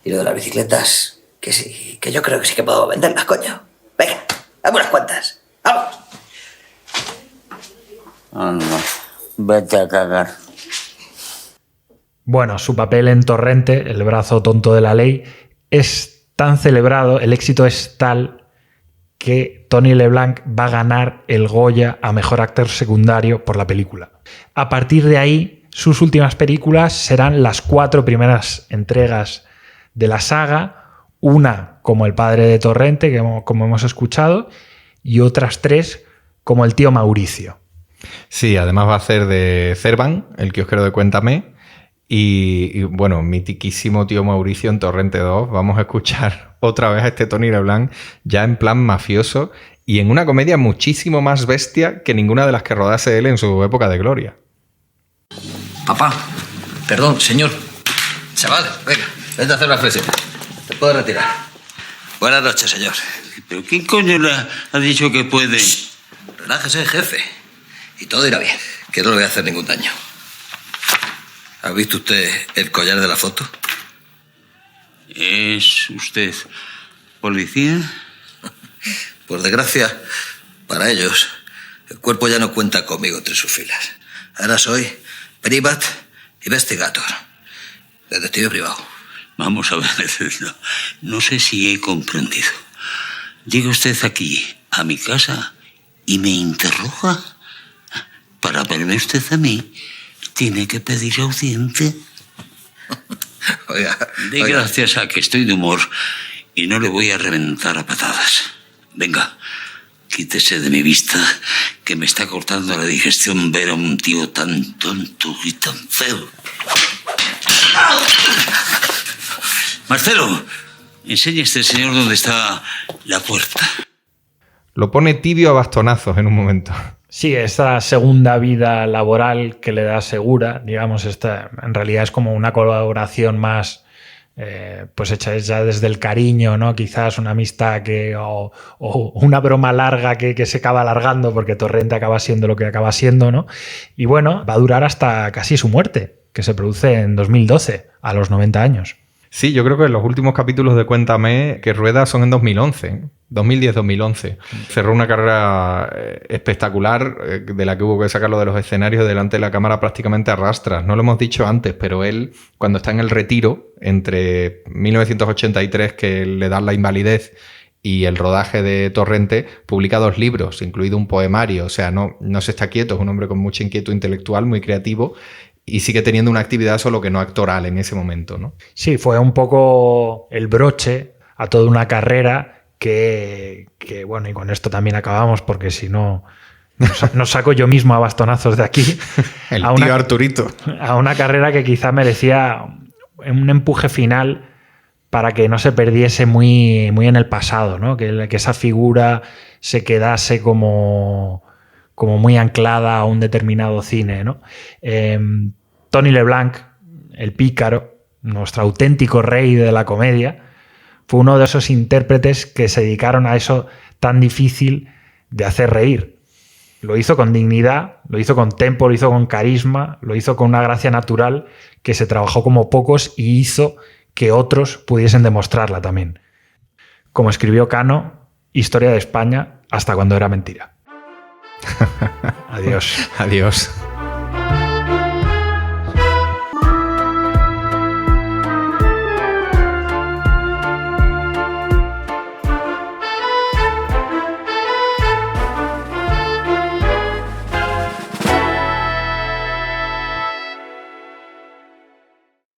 Y lo de las bicicletas, que sí, que yo creo que sí que puedo venderlas, coño. Venga, dame unas cuantas. ¡Vamos! Anda, vete a cagar. Bueno, su papel en Torrente, el brazo tonto de la ley, es tan celebrado, el éxito es tal que Tony LeBlanc va a ganar el Goya a Mejor Actor Secundario por la película. A partir de ahí, sus últimas películas serán las 4 primeras entregas de la saga, una como El padre de Torrente, como hemos escuchado, y otras 3 como El tío Mauricio. Sí, además va a hacer de Cervan, el kiosquero de Cuéntame, y bueno, mitiquísimo tío Mauricio en Torrente 2. Vamos a escuchar otra vez a este Tony LeBlanc ya en plan mafioso y en una comedia muchísimo más bestia que ninguna de las que rodase él en su época de gloria. Papá, perdón, señor. Chavales, venga, vete a hacer una flexión. Te puedes retirar. Buenas noches, señor. ¿Pero quién coño le ha dicho que puede? Relájese, jefe. Y todo irá bien, que no le voy a hacer ningún daño. ¿Ha visto usted el collar de la foto? ¿Es usted policía? Por desgracia, para ellos, el cuerpo ya no cuenta conmigo entre sus filas. Ahora soy Privat Investigator. Detective privado. Vamos a ver, no sé si he comprendido. Llega usted aquí, a mi casa, y me interroga. Para verme usted a mí, tiene que pedir audiencia. Oiga, De gracias a que estoy de humor y no le voy a reventar a patadas. Venga, quítese de mi vista, que me está cortando la digestión ver a un tío tan tonto y tan feo. Marcelo, enseñe a este señor dónde está la puerta. Lo pone tibio a bastonazos en un momento. Sí, esta segunda vida laboral que le da Segura, digamos, esta en realidad es como una colaboración más pues hecha ya desde el cariño, ¿no? Quizás una amistad o una broma larga que se acaba alargando porque Torrente acaba siendo lo que acaba siendo, ¿no? Y bueno, va a durar hasta casi su muerte, que se produce en 2012, a los 90 años. Sí, yo creo que los últimos capítulos de Cuéntame que rueda son en 2011, 2010-2011. Cerró una carrera espectacular de la que hubo que sacarlo de los escenarios delante de la cámara prácticamente a rastras. No lo hemos dicho antes, pero él, cuando está en el retiro, entre 1983, que le dan la invalidez, y el rodaje de Torrente, publica 2 libros, incluido un poemario. O sea, no se está quieto, es un hombre con mucha inquietud intelectual, muy creativo, y sigue teniendo una actividad solo que no actoral en ese momento, ¿no? Sí, fue un poco el broche a toda una carrera que bueno, y con esto también acabamos, porque si no nos saco yo mismo a bastonazos de aquí. El tío Arturito. A una carrera que quizá merecía un empuje final para que no se perdiese muy en el pasado, ¿no? Que esa figura se quedase como muy anclada a un determinado cine, ¿no? Tony LeBlanc, el pícaro, nuestro auténtico rey de la comedia, fue uno de esos intérpretes que se dedicaron a eso tan difícil de hacer reír. Lo hizo con dignidad, lo hizo con tempo, lo hizo con carisma, lo hizo con una gracia natural que se trabajó como pocos y hizo que otros pudiesen demostrarla también. Como escribió Cano, Historia de España hasta cuando era mentira. Adiós. Adiós.